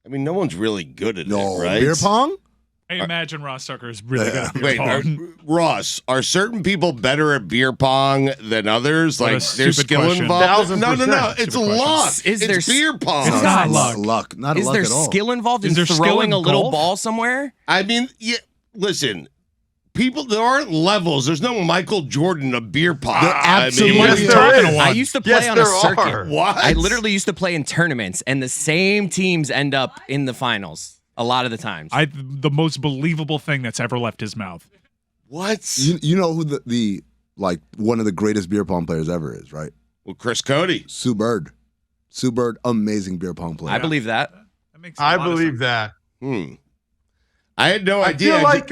I mean, no one's really good at it, right? Beer pong? I imagine Ross Tucker is really good at beer pong. Ross, are certain people better at beer pong than others? What Like, a there's stupid skill question. involved? 1000%. No. It's Stupid question. luck. Is It's there- beer pong. It's not luck. Luck. Not Is luck there at all. skill involved Is in there skill throwing in a little golf? ball somewhere? I mean, listen. People, there aren't levels. There's no Michael Jordan of beer pong. There absolutely I mean, Yes, there talking is. to one. I used to play Yes, on a there circuit. are. What? I literally used to play in tournaments, and the same teams end up in the finals a lot of the times. The most believable thing that's ever left his mouth. What? You know who the like one of the greatest beer pong players ever is, right? Well, Chris Cody. Sue Bird. Sue Bird, amazing beer pong player. I believe that. That makes a I lot of believe sense. that. I had no I idea. feel like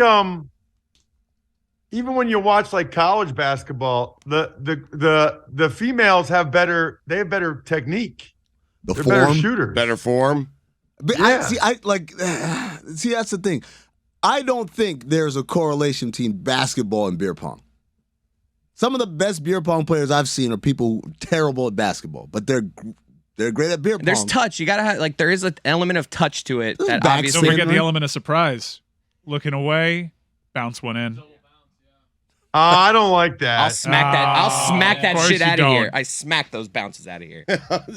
even when you watch like college basketball, the females have better technique. the They're form. better shooters. better form. But Yeah. see, that's the thing. I don't think there's a correlation between basketball and beer pong. Some of the best beer pong players I've seen are people terrible at basketball, but they're great at beer pong. There's touch. You gotta have like there is an element of touch to it that Back Don't obviously. forget the element of surprise. Looking away, bounce one in. I don't like that. I'll smack that. I'll smack of that course shit you out of here. don't. I smack those bounces out of here.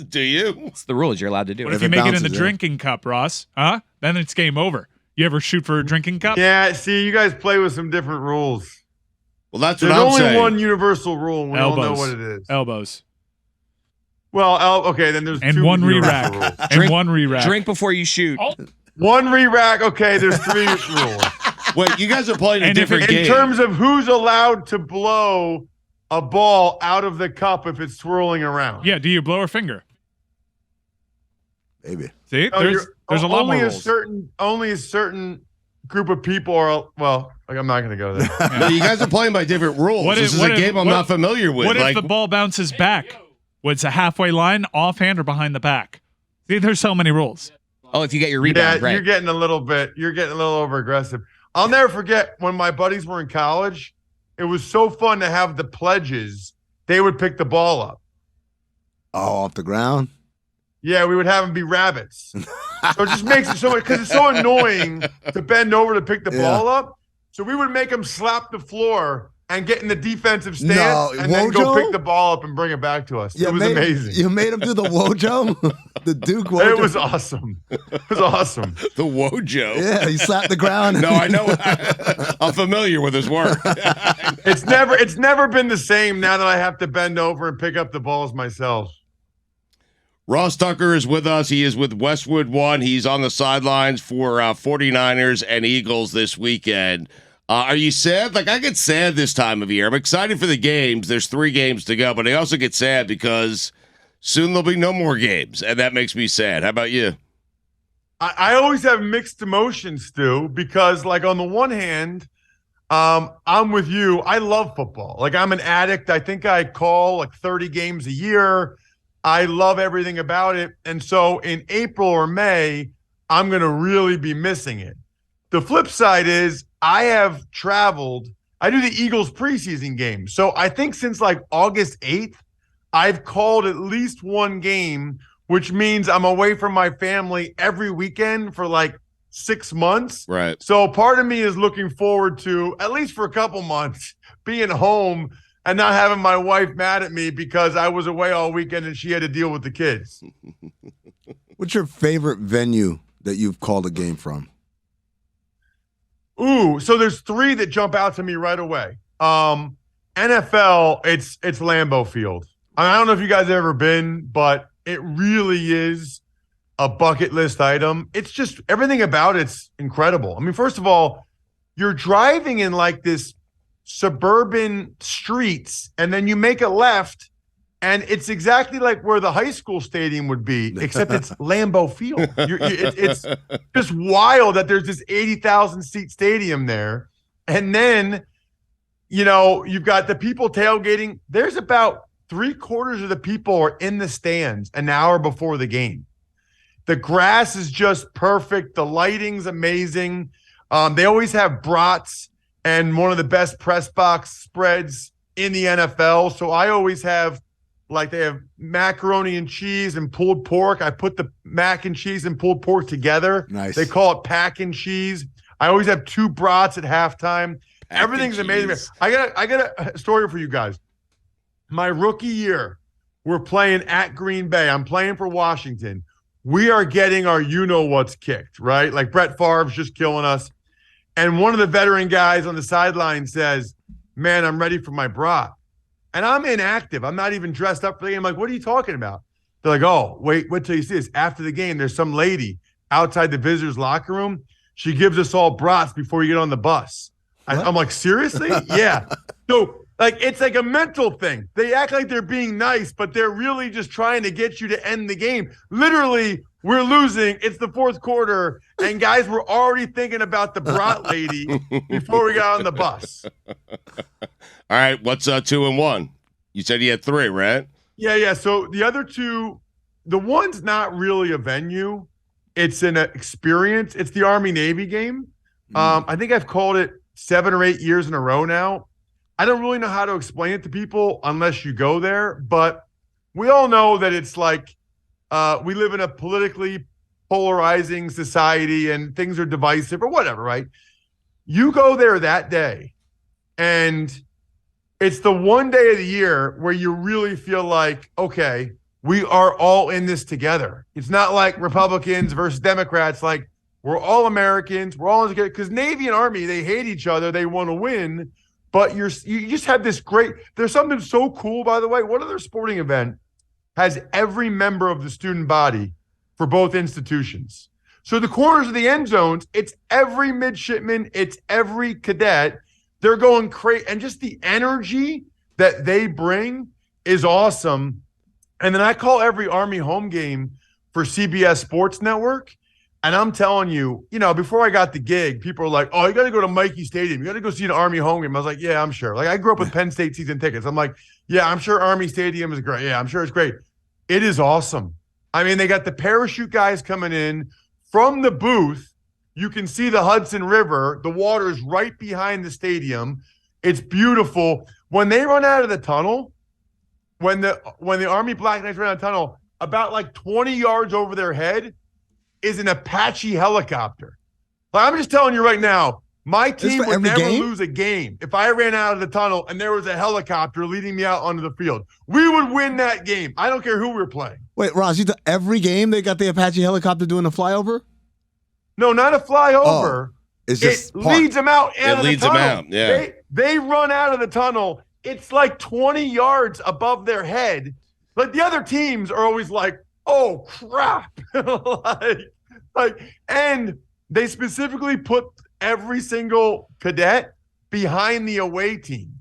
Do you? It's the rules. You're allowed to do What it. if you it make it in bounces, the yeah. drinking cup, Ross? Huh? Then it's game over. You ever shoot for a drinking cup? Yeah, see, you guys play with some different rules. Well, that's There's what I'm only saying. one universal rule, and we all know Elbows. what it is. Elbows. Well, okay, then there's And two one universal re-rack. rules. And one re-rack. Drink before you shoot. One re-rack. Okay, there's three rules. Wait, you guys are playing a And if different it- game. In terms of who's allowed to blow a ball out of the cup if it's swirling around. Yeah, do you blow a finger? Maybe. See? No, There's a lot more only rules. only a certain group of people are like I'm not going to go there. No, you guys are playing by different rules. What This if- is what a if- game I'm what- not familiar with. What like, if the ball bounces back? What's a halfway line, offhand, or behind the back? See, there's so many rules. Oh, if you get your Yeah, rebound, right? you're getting a little over aggressive. I'll never forget when my buddies were in college. It was so fun to have the pledges. They would pick the ball up. Oh, off the ground? Yeah, we would have them be rabbits. So it just makes it so much because it's so annoying to bend over to pick the ball up. So we would make them slap the floor and get in the defensive stance No, and then go Wojo? pick the ball up and bring it back to us. It was amazing. You made him do the Wojo? The Duke Wojo? It was awesome. It was awesome. the Wojo. Yeah, he slapped the ground. No, I know. I'm familiar with his work. It's never been the same now that I have to bend over and pick up the balls myself. Ross Tucker is with us. He is with Westwood One. He's on the sidelines for 49ers and Eagles this weekend. Are you sad? Like, I get sad this time of year. I'm excited for the games. There's 3 games to go, but I also get sad because soon there'll be no more games, and that makes me sad. How about you? I always have mixed emotions, Stu, because like on the one hand, I'm with you. I love football. Like I'm an addict. I think I call like 30 games a year. I love everything about it. And so in April or May, I'm going to really be missing it. The flip side is I have traveled. I do the Eagles preseason game. So I think since like August 8th, I've called at least one game, which means I'm away from my family every weekend for like 6 months. Right. So part of me is looking forward to, at least for a couple months, being home and not having my wife mad at me because I was away all weekend and she had to deal with the kids. What's your favorite venue that you've called a game from? Ooh, so there's 3 that jump out to me right away. NFL, it's Lambeau Field. I don't know if you guys have ever been, but it really is a bucket list item. It's just everything about it's incredible. I mean, first of all, you're driving in like this suburban streets, and then you make a left, and it's exactly like where the high school stadium would be, except it's Lambeau Field. It's just wild that there's this 80,000 seat stadium there. And then, you know, you've got the people tailgating. There's about 3/4 of the people are in the stands an hour before the game. The grass is just perfect. The lighting's amazing. They always have brats and one of the best press box spreads in the NFL. So I always have Like they have macaroni and cheese and pulled pork. I put the mac and cheese and pulled pork together. Nice. They call it pack and cheese. I always have 2 brats at halftime. Everything's amazing. I got a story for you guys. My rookie year, we're playing at Green Bay. I'm playing for Washington. We are getting our you-know-what's kicked, right? Like Brett Favre's just killing us. And one of the veteran guys on the sideline says, man, I'm ready for my brat. And I'm inactive. I'm not even dressed up for the game. I'm like, what are you talking about? They're like, oh, wait till you see this. After the game, there's some lady outside the visitors' locker room. She gives us all brats before you get on the bus. I'm like, seriously? Yeah. So, like, it's like a mental thing. They act like they're being nice, but they're really just trying to get you to end the game. Literally, we're losing. It's the 4th quarter, and guys were already thinking about the brat lady before we got on the bus. All right, what's 2 and 1? You said you had 3, right? Yeah. So the other 2, the one's not really a venue. It's an experience. It's the Army-Navy game. I think I've called it 7 or 8 years in a row now. I don't really know how to explain it to people unless you go there, but we all know that it's like we live in a politically polarizing society and things are divisive or whatever, right? You go there that day, and it's the one day of the year where you really feel like, okay, we are all in this together. It's not like Republicans versus Democrats. Like, we're all Americans. We're all together. Because Navy and Army, they hate each other. They want to win. But you just have this great – there's something so cool, by the way. What other sporting event has every member of the student body for both institutions? So the corners of the end zones, it's every midshipman. It's every cadet. They're going crazy. And just the energy that they bring is awesome. And then I call every Army home game for CBS Sports Network. And I'm telling you, before I got the gig, people were like, oh, you got to go to Mikey Stadium. You got to go see an Army home game. I was like, yeah, I'm sure. Like, I grew up with Penn State season tickets. I'm like, yeah, I'm sure Army Stadium is great. Yeah, I'm sure it's great. It is awesome. I mean, they got the parachute guys coming in from the booth. You can see the Hudson River. The water is right behind the stadium. It's beautiful. When they run out of the tunnel, when the Army Black Knights run out of the tunnel, about like 20 yards over their head is an Apache helicopter. But I'm just telling you right now, my team would never lose a game if I ran out of the tunnel and there was a helicopter leading me out onto the field. We would win that game. I don't care who we're playing. Wait, Ross, every game they got the Apache helicopter doing a flyover? No, not a flyover. Oh, it's just leads them out. It leads them out. Yeah. They run out of the tunnel. It's like 20 yards above their head. Like the other teams are always like, oh crap. And they specifically put every single cadet behind the away team.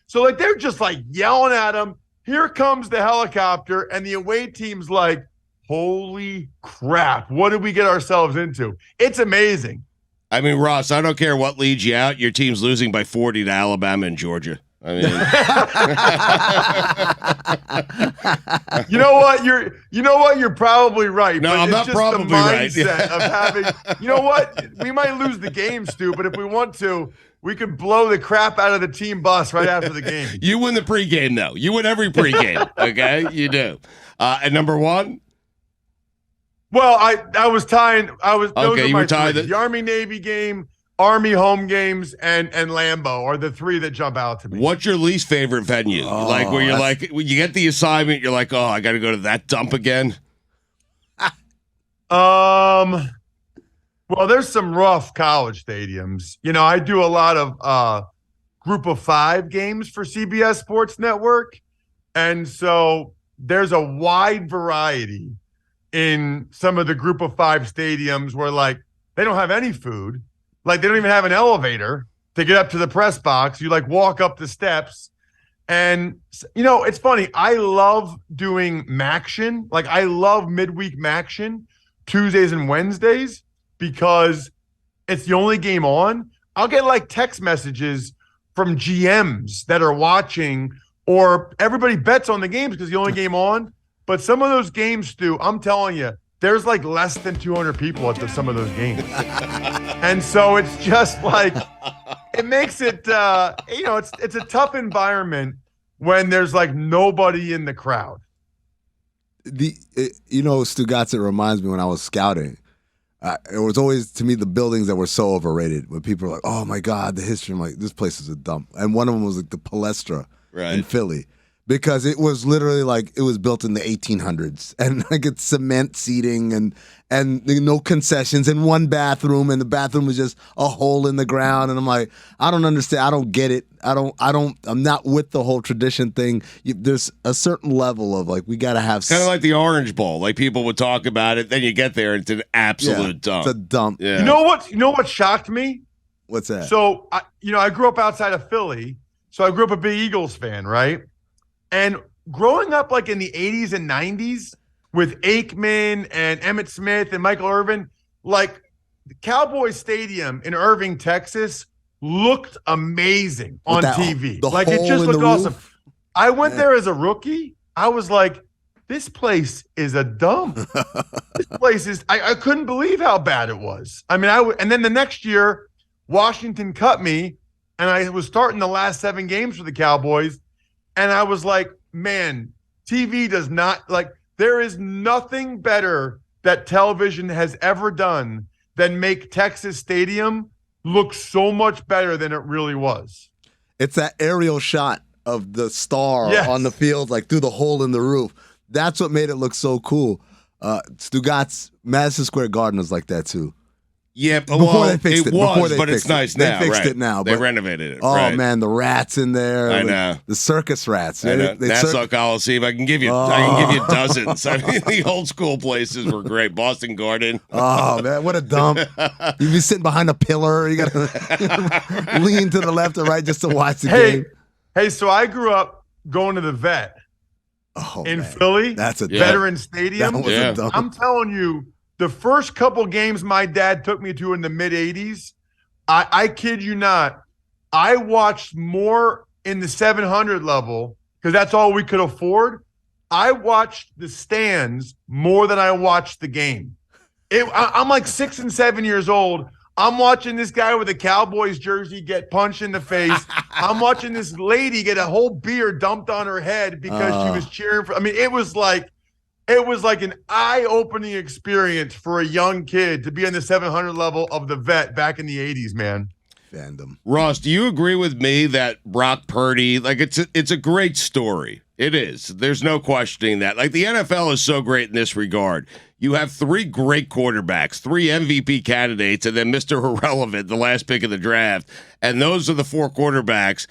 So like they're just like yelling at them. Here comes the helicopter, and the away team's like, holy crap, what did we get ourselves into? It's amazing. I mean, Ross, I don't care what leads you out. Your team's losing by 40 to Alabama and Georgia. I mean, you know what? You're probably right. No, but I'm it's not just probably the mindset of having. You know what? We might lose the game, Stu, but if we want to, we could blow the crap out of the team bus right after the game. You win the pregame, though. You win every pregame. Okay, you do. And number 1. Well, I was tying. Okay, you were tying the Army Navy game. Army home games and Lambeau are the 3 that jump out to me. What's your least favorite venue? Like where you're like, when you get the assignment, you're like, oh, I got to go to that dump again. Well, there's some rough college stadiums. I do a lot of group of 5 games for CBS Sports Network. And so there's a wide variety in some of the group of 5 stadiums where like they don't have any food. Like, they don't even have an elevator to get up to the press box. You, like, walk up the steps. And, it's funny. I love doing Maction. Like, I love midweek Maction, Tuesdays and Wednesdays, because it's the only game on. I'll get, like, text messages from GMs that are watching, or everybody bets on the games because the only game on. But some of those games, Stu, I'm telling you, there's like less than 200 people at some of those games. And so it's just like, it makes it, it's a tough environment. when there's like nobody in the crowd. Stugotz, it reminds me when I was scouting. It was always, to me, the buildings that were so overrated. When people were like, "Oh my God, the history!" I'm like, "This place is a dump." And one of them was like the Palestra in Philly, because it was literally like it was built in the 1800s, and like it's cement seating and no concessions in one bathroom, and the bathroom was just a hole in the ground. And I'm like, I don't understand. I don't get it. I'm not with the whole tradition thing. There's a certain level of like, we got to have kind of like the Orange Bowl. Like people would talk about it, then you get there, and it's an absolute dump. It's a dump. Yeah. You know what shocked me? What's that? So I grew up outside of Philly, so I grew up a big Eagles fan, right? And growing up like in the 80s and 90s with Aikman and Emmitt Smith and Michael Irvin, like the Cowboys Stadium in Irving, Texas looked amazing on TV. Like it just looked awesome. I went there as a rookie. I was like, this place is a dump. This place is, I couldn't believe how bad it was. I mean, and then the next year, Washington cut me, and I was starting the last 7 games for the Cowboys. And I was like, man, TV does not, like, there is nothing better that television has ever done than make Texas Stadium look so much better than it really was. It's that aerial shot of the star on the field, like through the hole in the roof. That's what made it look so cool. Stugotz, Madison Square Garden was like that too. Yeah, before they fixed it. But it's nice now. They fixed it now. They renovated it. Oh man, the rats in there. I know. The circus rats. I know. Nassau Coliseum. I can give you dozens. I mean, the old school places were great. Boston Garden. Oh man, what a dump! You'd be sitting behind a pillar. You gotta lean to the left or right just to watch the game. Hey, so I grew up going to the Vet in Philly. That's a Veteran Stadium. That was a dump. I'm telling you, the first couple games my dad took me to in the mid-'80s, I kid you not, I watched more in the 700 level because that's all we could afford. I watched the stands more than I watched the game. I'm like 6 and 7 years old. I'm watching this guy with a Cowboys jersey get punched in the face. I'm watching this lady get a whole beer dumped on her head because she was cheering for. I mean, it was like an eye-opening experience for a young kid to be in the 700 level of the Vet back in the 80s, man. Fandom. Ross, do you agree with me that Brock Purdy, like it's a great story? It is. There's no questioning that. Like the NFL is so great in this regard. You have 3 great quarterbacks, 3 MVP candidates, and then Mr. Irrelevant, the last pick of the draft. And those are the 4 quarterbacks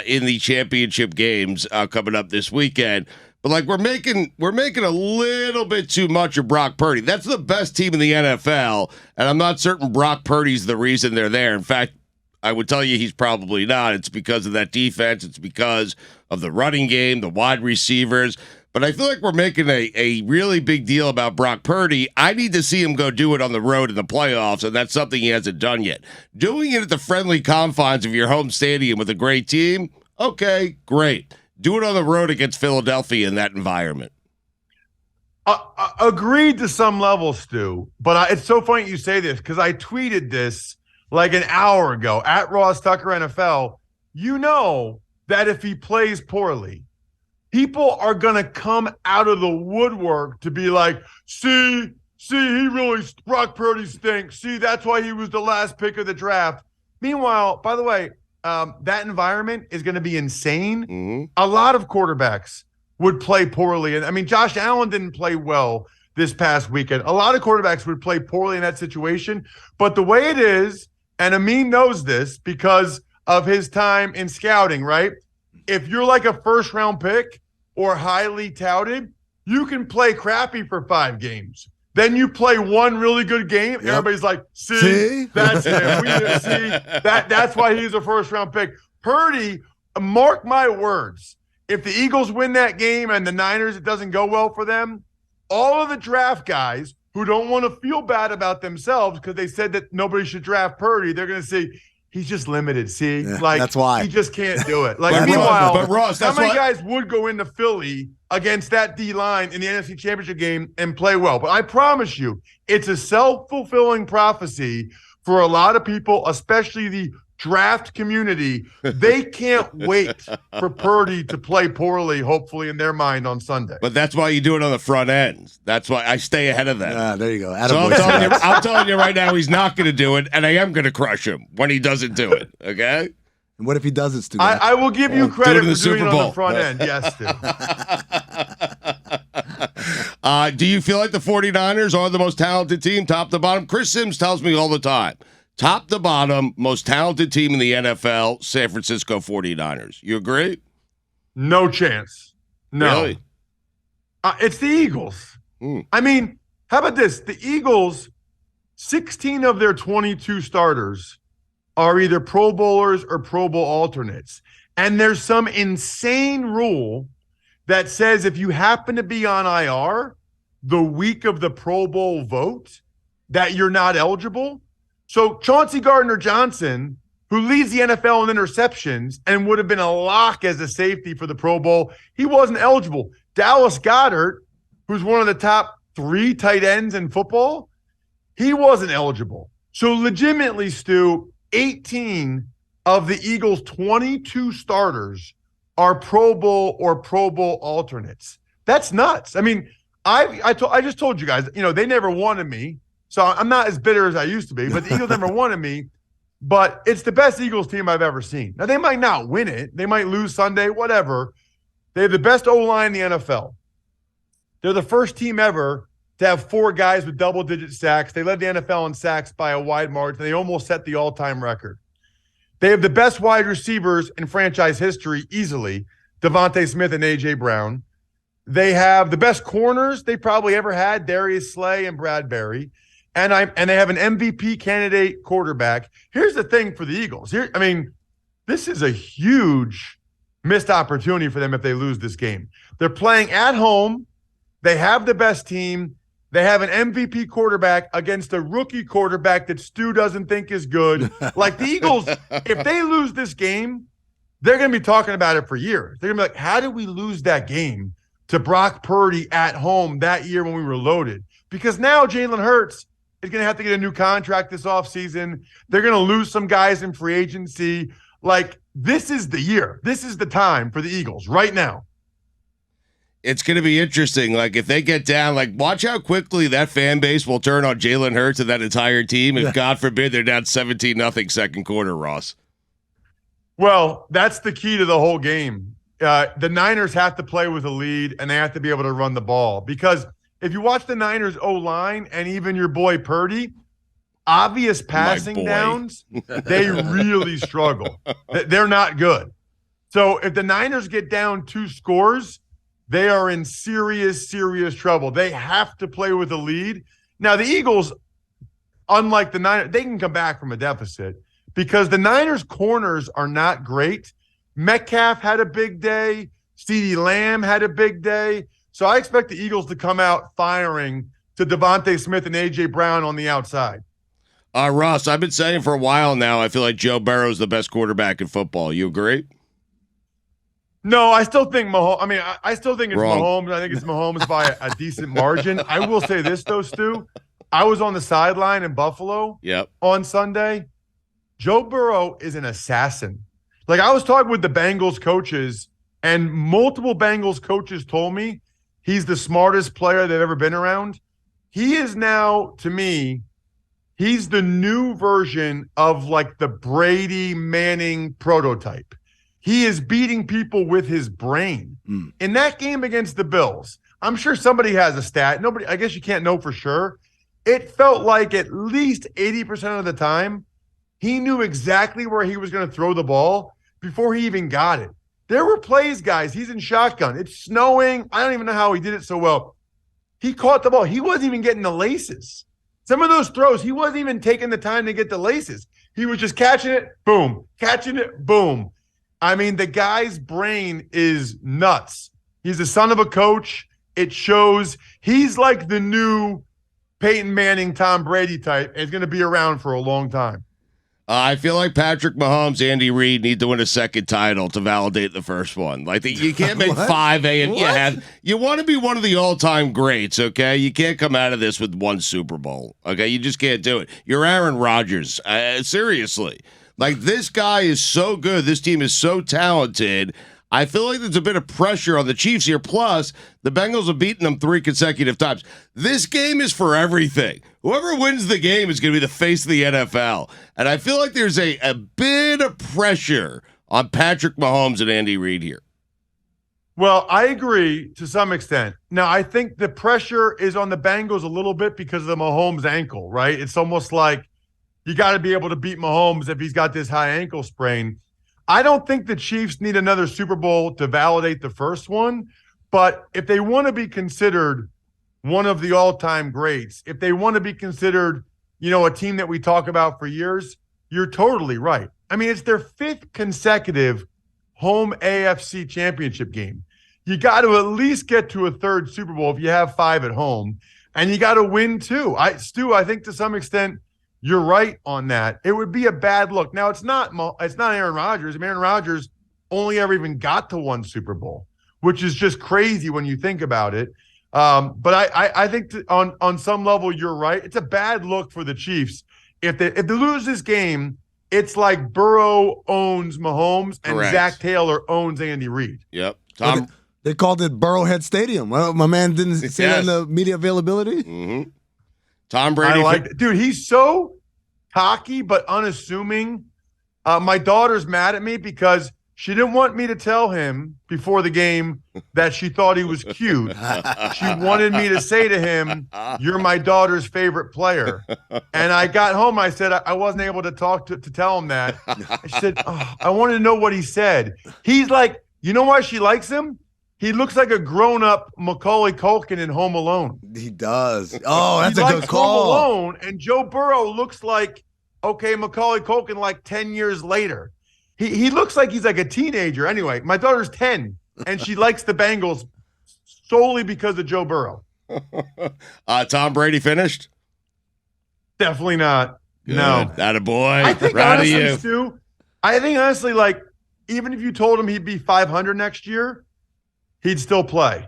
in the championship games coming up this weekend. But like we're making a little bit too much of Brock Purdy. That's the best team in the NFL, and I'm not certain Brock Purdy's the reason they're there. In fact, I would tell you he's probably not. It's because of that defense. It's because of the running game, the wide receivers. But I feel like we're making a really big deal about Brock Purdy. I need to see him go do it on the road in the playoffs, and that's something he hasn't done yet. Doing it at the friendly confines of your home stadium with a great team, okay, great. Do it on the road against Philadelphia in that environment. Agreed to some level, Stu. But it's so funny you say this because I tweeted this like an hour ago at Ross Tucker NFL. You know that if he plays poorly, people are going to come out of the woodwork to be like, see, Brock Purdy stinks. See, that's why he was the last pick of the draft. Meanwhile, by the way, that environment is going to be insane. Mm-hmm. A lot of quarterbacks would play poorly. And I mean, Josh Allen didn't play well this past weekend. A lot of quarterbacks would play poorly in that situation. But the way it is, and Amin knows this because of his time in scouting, right? If you're like a first-round pick or highly touted, you can play crappy for 5 games. Then you play one really good game. Yep. Everybody's like, see? That's him. That's why he's a first-round pick. Purdy, mark my words, if the Eagles win that game and the Niners, it doesn't go well for them, all of the draft guys who don't want to feel bad about themselves because they said that nobody should draft Purdy, they're going to say, he's just limited. See, that's why he just can't do it. Like, meanwhile, but Ross, how many guys would go into Philly against that D line in the NFC Championship game and play well? But I promise you, it's a self-fulfilling prophecy for a lot of people, especially the draft community, they can't wait for Purdy to play poorly, hopefully, in their mind on Sunday. But that's why you do it on the front end. That's why I stay ahead of that. There you go. So I'm telling you right now, he's not going to do it, and I am going to crush him when he doesn't do it. Okay? And what if he does it, Stu? I will give you credit for doing it on the front Bowl. end. Yes, Stu. Do you feel like the 49ers are the most talented team, top to bottom? Chris Sims tells me all the time, top to bottom, most talented team in the NFL, San Francisco 49ers. You agree? No chance. No. Really? It's the Eagles. I mean, how about this? The Eagles, 16 of their 22 starters are either Pro Bowlers or Pro Bowl alternates. And there's some insane rule that says if you happen to be on IR the week of the Pro Bowl vote, that you're not eligible. So Chauncey Gardner-Johnson, who leads the NFL in interceptions and would have been a lock as a safety for the Pro Bowl, he wasn't eligible. Dallas Goedert, who's one of the top 3 tight ends in football, he wasn't eligible. So legitimately, Stu, 18 of the Eagles' 22 starters are Pro Bowl or Pro Bowl alternates. That's nuts. I mean, I just told you guys, they never wanted me, so I'm not as bitter as I used to be, but the Eagles never wanted me, but it's the best Eagles team I've ever seen. Now, they might not win it. They might lose Sunday, whatever. They have the best O-line in the NFL. They're the first team ever to have 4 guys with double-digit sacks. They led the NFL in sacks by a wide margin. They almost set the all-time record. They have the best wide receivers in franchise history easily, Devontae Smith and A.J. Brown. They have the best corners they probably ever had, Darius Slay and Bradbury. And they have an MVP candidate quarterback. Here's the thing for the Eagles. This is a huge missed opportunity for them if they lose this game. They're playing at home. They have the best team. They have an MVP quarterback against a rookie quarterback that Stu doesn't think is good. Like the Eagles, if they lose this game, they're going to be talking about it for years. They're going to be like, how did we lose that game to Brock Purdy at home that year when we were loaded? Because now Jalen Hurts is going to have to get a new contract this offseason. They're going to lose some guys in free agency. Like, this is the year. This is the time for the Eagles right now. It's going to be interesting. Like, if they get down, watch how quickly that fan base will turn on Jalen Hurts and that entire team. If, God forbid, they're down 17-0 second quarter, Ross. Well, that's the key to the whole game. The Niners have to play with a lead, and they have to be able to run the ball. Because if you watch the Niners O-line and even your boy Purdy, obvious passing downs, they really struggle. They're not good. So if the Niners get down 2 scores, they are in serious, serious trouble. They have to play with a lead. Now, the Eagles, unlike the Niners, they can come back from a deficit because the Niners' corners are not great. Metcalf had a big day. CeeDee Lamb had a big day. So I expect the Eagles to come out firing to Devontae Smith and A.J. Brown on the outside. Ross, I've been saying for a while now, I feel like Joe Burrow is the best quarterback in football. You agree? No, I still think Mahomes. I still think it's Wrong. Mahomes. I think it's Mahomes by a decent margin. I will say this, though, Stu. I was on the sideline in Buffalo on Sunday. Joe Burrow is an assassin. I was talking with the Bengals coaches, and multiple Bengals coaches told me he's the smartest player they've ever been around. He is now, to me, he's the new version of the Brady Manning prototype. He is beating people with his brain. In that game against the Bills, I'm sure somebody has a stat. Nobody, I guess you can't know for sure. It felt like at least 80% of the time, he knew exactly where he was going to throw the ball before he even got it. There were plays, guys. He's in shotgun. It's snowing. I don't even know how he did it so well. He caught the ball. He wasn't even getting the laces. Some of those throws, he wasn't even taking the time to get the laces. He was just catching it, boom, catching it, boom. The guy's brain is nuts. He's the son of a coach. It shows. He's like the new Peyton Manning, Tom Brady type, and he's going to be around for a long time. I feel like Patrick Mahomes, Andy Reid need to win a second title to validate the first one. You can't make 5 A. You want to be one of the all-time greats, okay? You can't come out of this with 1 Super Bowl, okay? You just can't do it. You're Aaron Rodgers. Seriously. Like, this guy is so good. This team is so talented. I feel like there's a bit of pressure on the Chiefs here. Plus, the Bengals have beaten them 3 consecutive times. This game is for everything. Whoever wins the game is going to be the face of the NFL. And I feel like there's a bit of pressure on Patrick Mahomes and Andy Reid here. Well, I agree to some extent. Now, I think the pressure is on the Bengals a little bit because of the Mahomes ankle, right? It's almost like you got to be able to beat Mahomes if he's got this high ankle sprain. I don't think the Chiefs need another Super Bowl to validate the first one, but if they want to be considered one of the all-time greats, if they want to be considered, a team that we talk about for years, you're totally right. I mean, it's their 5th consecutive home AFC championship game. You got to at least get to a 3rd Super Bowl if you have 5 at home, and you got to win 2. Stu, I think to some extent you're right on that. It would be a bad look. Now, it's not Aaron Rodgers. I mean, Aaron Rodgers only ever even got to 1 Super Bowl, which is just crazy when you think about it. But I think on some level you're right. It's a bad look for the Chiefs. If they lose this game, it's like Burrow owns Mahomes and Correct. Zach Taylor owns Andy Reid. Yep. Tom. They called it Burrowhead Stadium. Well, my man didn't say that in the media availability. Mm-hmm. Tom Brady. I like it. Dude, he's so cocky but unassuming. My daughter's mad at me because she didn't want me to tell him before the game that she thought he was cute. She wanted me to say to him, "You're my daughter's favorite player." And I got home. I said I wasn't able to talk to tell him that. I said, I wanted to know what he said. He's like, you know why she likes him? He looks like a grown-up Macaulay Culkin in Home Alone. He does. Oh, that's He a likes good call. Home Alone, and Joe Burrow looks like, Macaulay Culkin like 10 years later. He looks like he's like a teenager. Anyway, my daughter's 10, and she likes the Bengals solely because of Joe Burrow. Tom Brady finished? Definitely not. Good. No. Attaboy. I think Proud of honestly, you. Stu, like, even if you told him he'd be 500 next year, he'd still play.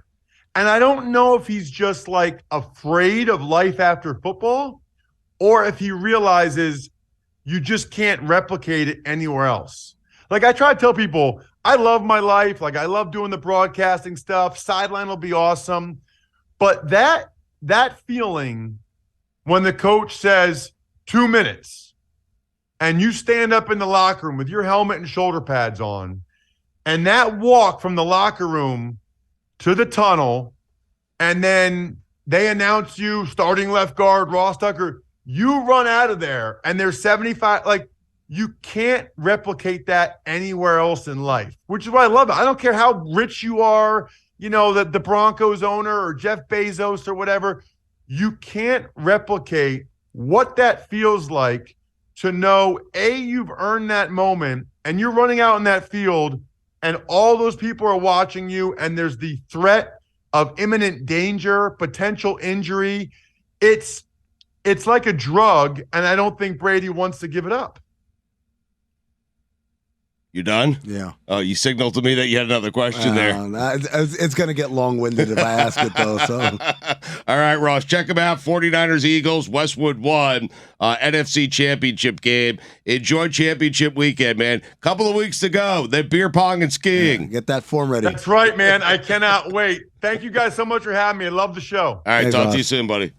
And I don't know if he's just like afraid of life after football or if he realizes you just can't replicate it anywhere else. Like, I try to tell people, I love my life. Like, I love doing the broadcasting stuff. Sideline will be awesome. But that feeling when the coach says 2 minutes and you stand up in the locker room with your helmet and shoulder pads on, and that walk from the locker room to the tunnel, and then they announce you starting left guard, Ross Tucker, you run out of there, and there's 75, like, you can't replicate that anywhere else in life, which is what I love. I don't care how rich you are, the Broncos owner or Jeff Bezos or whatever. You can't replicate what that feels like to know, A, you've earned that moment, and you're running out in that field, and all those people are watching you, and there's the threat of imminent danger, potential injury. It's like a drug, and I don't think Brady wants to give it up. You done? Yeah. Oh, you signaled to me that you had another question there. It's going to get long-winded if I ask it, though. So, all right, Ross, check them out. 49ers, Eagles, Westwood won, NFC Championship game. Enjoy championship weekend, man. Couple of weeks to go. Then beer pong and skiing. get that form ready. That's right, man. I cannot wait. Thank you guys so much for having me. I love the show. All right, Thanks, talk Ross. to you soon, buddy.